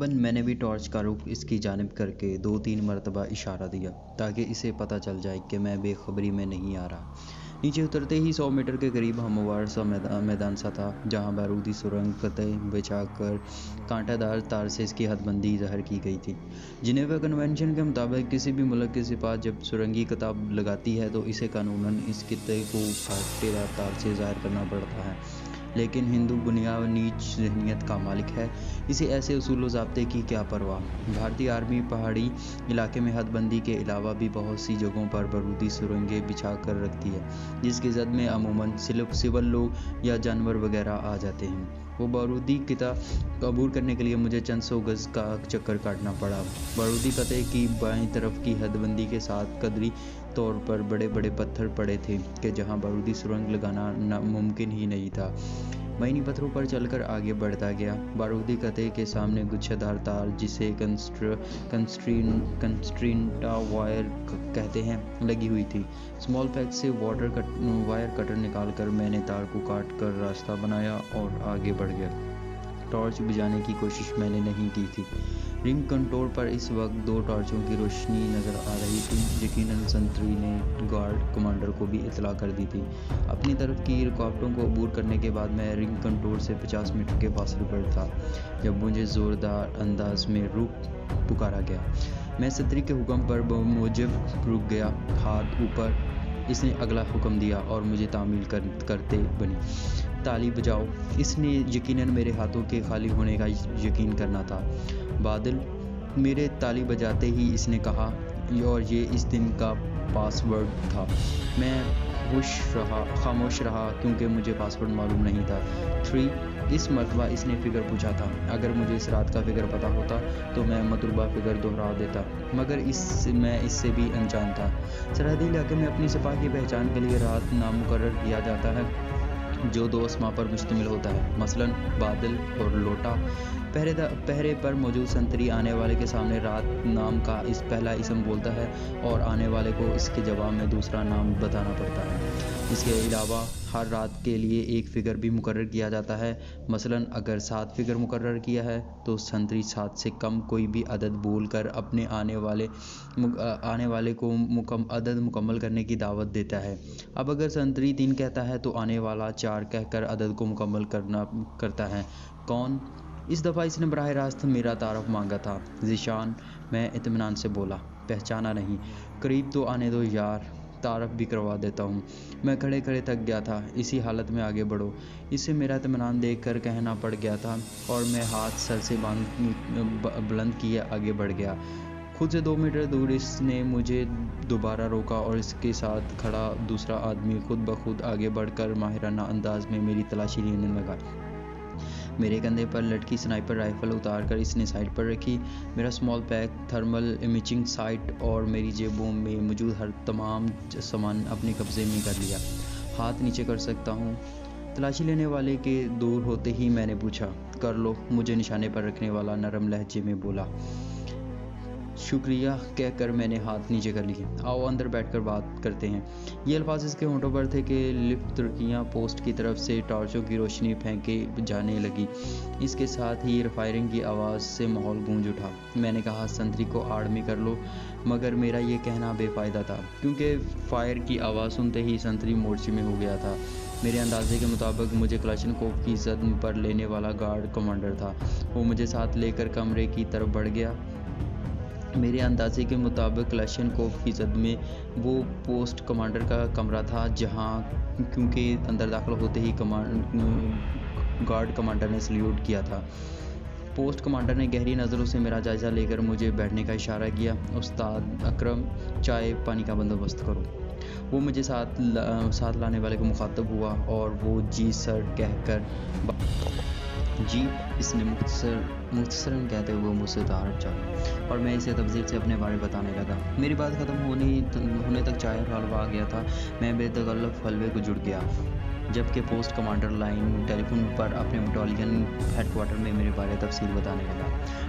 غالباً میں نے بھی ٹارچ کا رخ اس کی جانب کر کے 2-3 مرتبہ اشارہ دیا تاکہ اسے پتہ چل جائے کہ میں بے خبری میں نہیں آ رہا۔ نیچے اترتے ہی 100 میٹر کے قریب ہموار سا میدان سا تھا جہاں بارودی سرنگ قطعے بچھا کر کانٹا دار تار سے اس کی حد بندی ظاہر کی گئی تھی۔ جنیوا کنونشن کے مطابق کسی بھی ملک کے سپاہ جب سرنگی قطع لگاتی ہے تو اسے قانوناً اس خطے کو کانٹے دار تار سے ظاہر کرنا پڑتا ہے، لیکن ہندو بنیاد نیچ ذہنیت کا مالک ہے، اسے ایسے اصول و ضابطے کی کیا پرواہ۔ بھارتی آرمی پہاڑی علاقے میں حد بندی کے علاوہ بھی بہت سی جگہوں پر بارودی سرنگیں بچھا کر رکھتی ہے جس کی زد میں عموماً سول لوگ یا جانور وغیرہ آ جاتے ہیں۔ وہ بارودی قطع عبور کرنے کے لیے مجھے چند 100 گز کا چکر کاٹنا پڑا۔ بارودی قطعے کی بائیں طرف کی حد بندی کے ساتھ قدری طور پر بڑے بڑے پتھر پڑے تھے کہ جہاں بارودی سرنگ لگانا ممکن ہی نہیں تھا۔ میں انہی پتھروں پر چل کر آگے بڑھتا گیا۔ بارودی قطعے کے سامنے گچھا دار تار جسے کنسٹرینٹا وائر کہتے ہیں لگی ہوئی تھی۔ اسمال پیک سے وائر کٹر نکال کر میں نے تار کو کاٹ کر راستہ بنایا اور آگے بڑھ گیا۔ ٹارچ بجھانے کی کوشش میں نے نہیں کی تھی۔ رنگ کنٹرول پر اس وقت 2 ٹارچوں کی روشنی نظر آ رہی تھی۔ یقیناً سنتری نے گارڈ کمانڈر کو بھی اطلاع کر دی تھی۔ اپنی طرف کی رکاوٹوں کو عبور کرنے کے بعد میں رنگ کنٹرول سے 50 میٹر کے فاصلے پر تھا جب مجھے زوردار انداز میں رک پکارا گیا۔ میں سنتری کے حکم پر بموجب رک گیا۔ ہاتھ اوپر، اس نے اگلا حکم دیا اور مجھے تعمیل کرتے بنی۔ تالی بجاؤ۔ اس نے یقیناً میرے ہاتھوں کے خالی ہونے کا یقین کرنا تھا۔ بادل۔ میرے تالی بجاتے ہی اس نے کہا، اور یہ اس دن کا پاس ورڈ تھا۔ میں خاموش رہا کیونکہ مجھے پاس ورڈ معلوم نہیں تھا۔ 3۔ اس مرتبہ اس نے فگر پوچھا تھا۔ اگر مجھے اس رات کا فگر پتہ ہوتا تو میں مطلوبہ فگر دہرا دیتا، مگر میں اس سے بھی انجان تھا۔ سرحدی علاقے میں اپنی سپاہ کی پہچان کے لیے رات نام مقرر کیا جاتا ہے جو 2 اسما پر مشتمل ہوتا ہے، مثلاً بادل اور لوٹا۔ پہرے پر موجود سنتری آنے والے کے سامنے رات نام کا پہلا اسم بولتا ہے اور آنے والے کو اس کے جواب میں دوسرا نام بتانا پڑتا ہے۔ اس کے علاوہ ہر رات کے لیے ایک فگر بھی مقرر کیا جاتا ہے، مثلاً اگر 7 فگر مقرر کیا ہے تو سنتری 7 سے کم کوئی بھی عدد بول کر اپنے آنے والے کو عدد مکمل کرنے کی دعوت دیتا ہے۔ اب اگر سنتری 3 کہتا ہے تو آنے والا 4 کہہ کر عدد کو مکمل کرتا ہے۔ کون؟ اس دفعہ اس نے براہ راست میرا تعارف مانگا تھا۔ ذیشان۔ میں اطمینان سے بولا۔ پہچانا نہیں؟ قریب تو آنے دو یار، تعارف بھی کروا دیتا ہوں۔ میں کھڑے تھک گیا تھا۔ اسی حالت میں آگے بڑھو، اس سے میرا اطمینان دیکھ کر کہنا پڑ گیا تھا، اور میں ہاتھ سر سے بلند کیے آگے بڑھ گیا۔ خود سے 2 میٹر دور اس نے مجھے دوبارہ روکا اور اس کے ساتھ کھڑا دوسرا آدمی خود بخود آگے بڑھ کر ماہرانہ انداز میں میری تلاشی لینے لگا۔ میرے کندھے پر لٹکی سنائپر رائفل اتار کر اس نے سائٹ پر رکھی۔ میرا small pack, thermal imaging sight اور میری جیبوں میں موجود تمام سامان اپنے قبضے میں کر لیا۔ ہاتھ نیچے کر سکتا ہوں؟ تلاشی لینے والے کے دور ہوتے ہی میں نے پوچھا۔ کر لو، مجھے نشانے پر رکھنے والا نرم لہجے میں بولا۔ شکریہ کہہ کر میں نے ہاتھ نیچے کر لیے۔ آؤ اندر بیٹھ کر بات کرتے ہیں۔ یہ الفاظ اس کے ہونٹوں پر تھے کہ لفٹ ترکیاں پوسٹ کی طرف سے ٹارچوں کی روشنی پھینکے جانے لگی۔ اس کے ساتھ ہی فائرنگ کی آواز سے ماحول گونج اٹھا۔ میں نے کہا، سنتری کو آڑ میں کر لو، مگر میرا یہ کہنا بے فائدہ تھا کیونکہ فائر کی آواز سنتے ہی سنتری مورچے میں ہو گیا تھا۔ میرے اندازے کے مطابق مجھے کلاشنکوف کی زد پر لینے والا گارڈ کمانڈر تھا۔ وہ مجھے ساتھ لے کر کمرے کی طرف بڑھ گیا۔ میرے اندازے کے مطابق کلاشنکوف کی زد میں وہ پوسٹ کمانڈر کا کمرہ تھا جہاں کیونکہ اندر داخل ہوتے ہی گارڈ کمانڈر نے سلیوٹ کیا تھا۔ پوسٹ کمانڈر نے گہری نظروں سے میرا جائزہ لے کر مجھے بیٹھنے کا اشارہ کیا۔ استاد اکرم، چائے پانی کا بندوبست کرو۔ وہ مجھے ساتھ لانے والے کو مخاطب ہوا اور وہ جی سر کہہ کر جی، اس نے مختصراً کہتے ہوئے مجھ سے باہر چلا اور میں اسے تفصیل سے اپنے بارے بتانے لگا۔ میری بات ختم ہونے تک چائے اور حلوہ آ گیا تھا۔ میں بے تکلف حلوے کو جڑ گیا جبکہ پوسٹ کمانڈر لائن ٹیلی فون پر اپنے بٹالین ہیڈ کوارٹر میں میرے بارے تفصیل بتانے لگا۔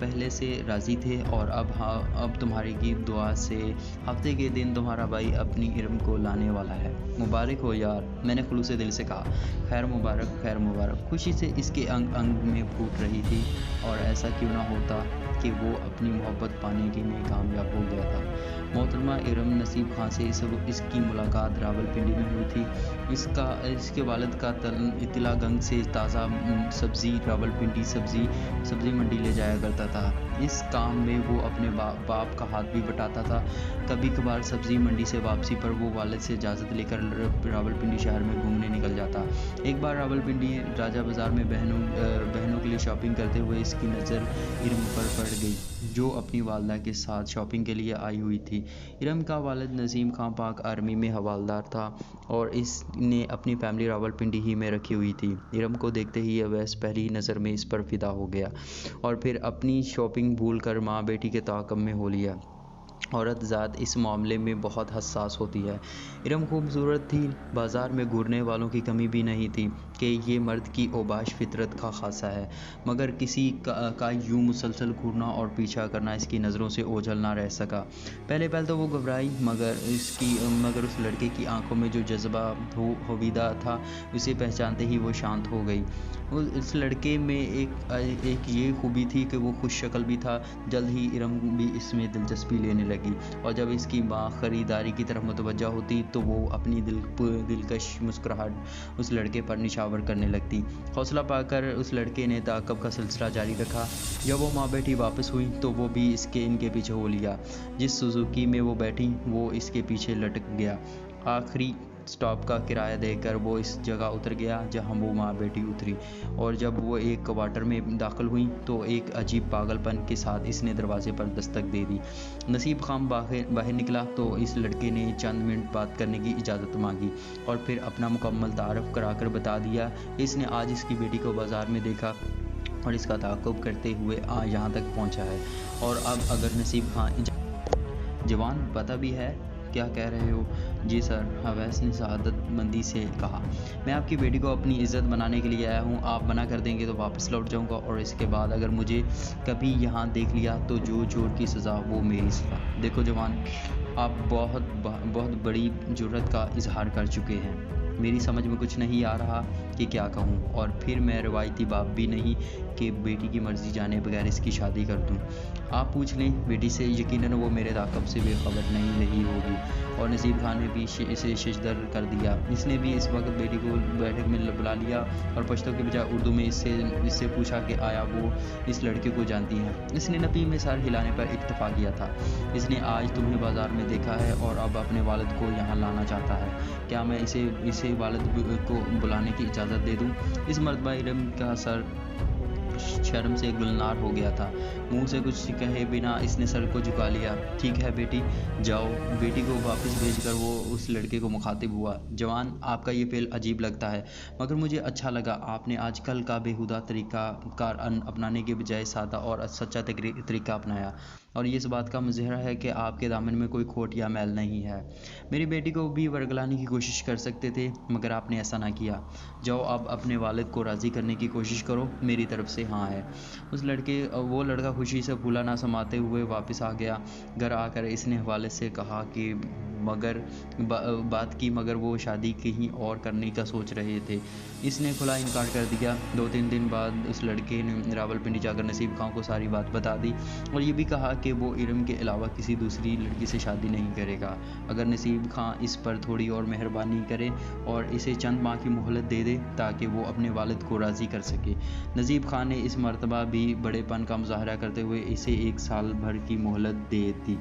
پہلے سے راضی تھے اور اب تمہاری کی دعا سے ہفتے کے دن تمہارا بھائی اپنی ارم کو لانے والا ہے۔ مبارک ہو یار، میں نے خلوص دل سے کہا۔ خیر مبارک، خیر مبارک۔ خوشی سے اس کے انگ انگ میں پھوٹ رہی تھی، اور ایسا کیوں نہ ہوتا کہ وہ اپنی محبت پانے کے میں کامیاب ہو گیا تھا۔ محترمہ ارم نصیب خان سے اس کی ملاقات راولپنڈی میں ہوئی تھی۔ اس کے والد کا اطلاع گنگ سے تازہ سبزی راولپنڈی سبزی منڈی لے جایا کرتا تھا۔ اس کام میں وہ اپنے باپ کا ہاتھ بھی بٹاتا تھا۔ کبھی کبھار سبزی منڈی سے واپسی پر وہ والد سے اجازت لے کر راولپنڈی شہر میں گھومنے نکل جاتا۔ ایک بار راولپنڈی راجہ بازار میں بہنوں کے لیے شاپنگ کرتے ہوئے اس کی نظر ارم پر پڑ گئی، جو اپنی والدہ کے ساتھ شاپنگ کے لیے آئی ہوئی تھی۔ ارم کا والد نظیم خان پاک آرمی میں حوالدار تھا، اور اس نے اپنی فیملی راولپنڈی ہی میں رکھی ہوئی تھی۔ ارم کو دیکھتے ہی اویس پہلی نظر میں اس پر فدا ہو گیا، اور پھر اپنی شاپنگ بھول کر ماں بیٹی کے تعاقب میں ہو لیا۔ عورت ذات اس معاملے میں بہت حساس ہوتی ہے۔ ارم خوبصورت تھی، بازار میں گھورنے والوں کی کمی بھی نہیں تھی کہ یہ مرد کی اوباش فطرت کا خاصہ ہے، مگر کسی کا یوں مسلسل گھورنا اور پیچھا کرنا اس کی نظروں سے اوجھل نہ رہ سکا۔ پہلے تو وہ گھبرائی، مگر اس لڑکے کی آنکھوں میں جو جذبہ ہویدا تھا اسے پہچانتے ہی وہ شانت ہو گئی۔ اس لڑکے میں ایک یہ خوبی تھی کہ وہ خوش شکل بھی تھا۔ جلد ہی ارم بھی اس میں دلچسپی لینے لگی، اور جب اس کی ماں خریداری کی طرف متوجہ ہوتی تو وہ اپنی دلکش مسکراہٹ اس لڑکے پر نچھاور کرنے لگتی۔ حوصلہ پا کر اس لڑکے نے تعاقب کا سلسلہ جاری رکھا۔ جب وہ ماں بیٹی واپس ہوئی تو وہ بھی ان کے پیچھے ہو لیا۔ جس سوزوکی میں وہ بیٹھی وہ اس کے پیچھے لٹک گیا۔ آخری سٹاپ کا کرایہ دے کر وہ اس جگہ اتر گیا جہاں وہ ماں بیٹی اتری، اور جب وہ ایک کوارٹر میں داخل ہوئی تو ایک عجیب پاگل پن کے ساتھ اس نے دروازے پر دستک دے دی۔ نصیب خان باہر نکلا تو اس لڑکے نے چند منٹ بات کرنے کی اجازت مانگی، اور پھر اپنا مکمل تعارف کرا کر بتا دیا کہ اس نے آج اس کی بیٹی کو بازار میں دیکھا اور اس کا تعاقب کرتے ہوئے یہاں تک پہنچا ہے۔ اور اب اگر نصیب خان جوان پتہ بھی ہے کیا کہہ رہے ہو؟ جی سر، اویس نے سعادت مندی سے کہا۔ میں آپ کی بیٹی کو اپنی عزت بنانے کے لیے آیا ہوں۔ آپ منع کر دیں گے تو واپس لوٹ جاؤں گا، اور اس کے بعد اگر مجھے کبھی یہاں دیکھ لیا تو جو چور کی سزا وہ میری سزا۔ دیکھو جوان، آپ بہت بڑی جرات کا اظہار کر چکے ہیں۔ میری سمجھ میں کچھ نہیں آ رہا کہ کیا کہوں، اور پھر میں روایتی باپ بھی نہیں کہ بیٹی کی مرضی جانے بغیر اس کی شادی کر دوں۔ آپ پوچھ لیں بیٹی سے، یقیناً وہ میرے تعاقب سے بے خبر نہیں رہی ہوگی۔ اور نصیب خان نے بھی اسے ششدر کر دیا۔ اس نے بھی اس وقت بیٹی کو بیٹھک میں بلا لیا اور پشتو کے بجائے اردو میں اس سے پوچھا کہ آیا وہ اس لڑکے کو جانتی ہیں؟ اس نے نفی میں سر ہلانے پر اکتفا کیا تھا۔ اس نے آج تمہیں بازار میں دیکھا ہے اور اب اپنے والد کو یہاں لانا چاہتا ہے۔ کیا میں اسے والد کو بلانے کی اجازت دے دوں؟ اس مرتبہ ارم کا سر شرم سے گلنار ہو گیا تھا۔ منہ سے کچھ کہے بنا اس نے سر کو جھکا لیا۔ ٹھیک ہے بیٹی، جاؤ۔ بیٹی کو واپس بھیج کر وہ اس لڑکے کو مخاطب ہوا۔ جوان، آپ کا یہ فعل عجیب لگتا ہے، مگر مجھے اچھا لگا۔ آپ نے آج کل کا بیہودہ طریقہ کار اپنانے کے بجائے سادہ اور سچا طریقہ اپنایا، اور یہ اس بات کا مظہر ہے کہ آپ کے دامن میں کوئی کھوٹ یا میل نہیں ہے۔ میری بیٹی کو بھی ورگلانے کی کوشش کر سکتے تھے، مگر آپ نے ایسا نہ کیا۔ جاؤ اب اپنے والد کو راضی کرنے کی کوشش کرو، میری طرف سے ہاں ہے۔ وہ لڑکا خوشی سے پھولا نہ سماتے ہوئے واپس آ گیا۔ گھر آ کر اس نے والد سے کہا کہ مگر وہ شادی کہیں اور کرنے کا سوچ رہے تھے۔ اس نے کھلا انکار کر دیا۔ 2-3 دن بعد اس لڑکے نے راولپنڈی جا کر نصیب خان کو ساری بات بتا دی، اور یہ بھی کہا کہ وہ ارم کے علاوہ کسی دوسری لڑکی سے شادی نہیں کرے گا اگر نصیب خان اس پر تھوڑی اور مہربانی کرے اور اسے چند ماہ کی مہلت دے دے تاکہ وہ اپنے والد کو راضی کر سکے۔ نصیب خان نے اس مرتبہ بھی بڑے پن کا مظاہرہ کرتے ہوئے اسے 1 سال بھر کی مہلت دے دی۔